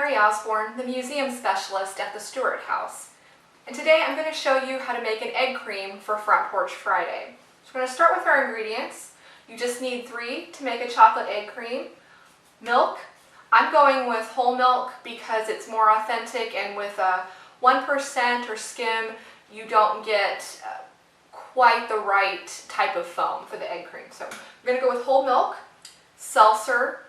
Mary Osborne, the museum specialist at the Stewart House. And today I'm going to show you how to make an egg cream for Front Porch Friday. So we're going to start with our ingredients. You just need 3 to make a chocolate egg cream. Milk. I'm going with whole milk because it's more authentic, and with a 1% or skim, you don't get quite the right type of foam for the egg cream. So we're going to go with whole milk, seltzer,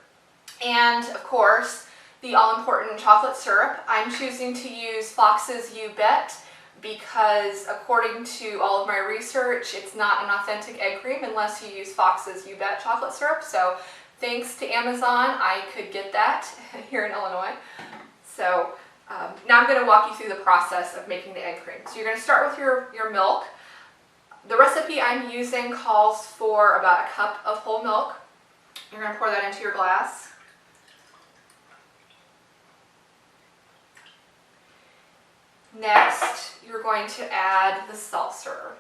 and of course the all-important chocolate syrup. I'm choosing to use Fox's You Bet because according to all of my research, it's not an authentic egg cream unless you use Fox's You Bet chocolate syrup. So thanks to Amazon, I could get that here in Illinois. So now I'm going to walk you through the process of making the egg cream. So you're going to start with your milk. The recipe I'm using calls for about a cup of whole milk. You're going to pour that into your glass. Next, you're going to add the seltzer.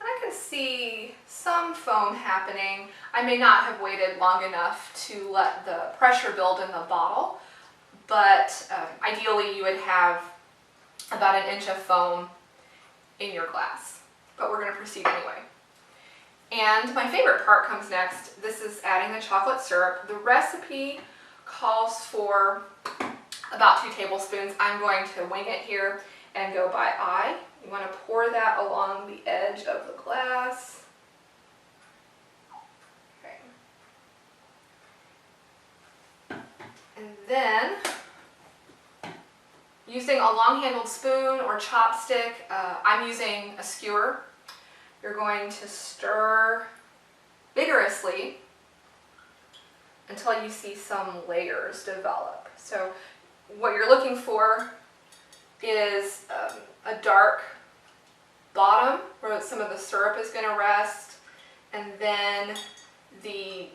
I can see some foam happening. I may not have waited long enough to let the pressure build in the bottle, but ideally you would have about 1 inch of foam in your glass. But we're going to proceed anyway. And my favorite part comes next. This is adding the chocolate syrup. The recipe calls for about 2 tablespoons. I'm going to wing it here and go by eye. You want to pour that along the edge of the glass. Okay. And then, using a long-handled spoon or chopstick, I'm using a skewer. You're going to stir vigorously until you see some layers develop. So what you're looking for is a dark bottom where some of the syrup is going to rest, and then the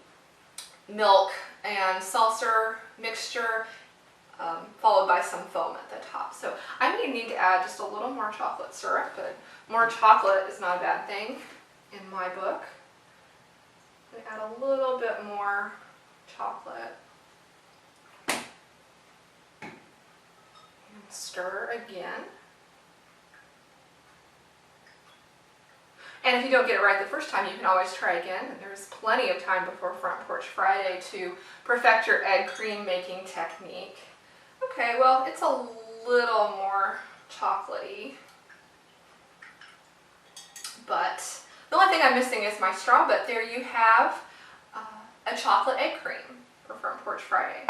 milk and seltzer mixture followed by some foam at the top. So I may need to add just a little more chocolate syrup, but more chocolate is not a bad thing in my book. I'm going to add a little bit more chocolate. And stir again. And if you don't get it right the first time, you can always try again. And there's plenty of time before Front Porch Friday to perfect your egg cream making technique. Okay, well, it's a little more chocolatey, but the only thing I'm missing is my straw. But there you have a chocolate egg cream for Front Porch Friday.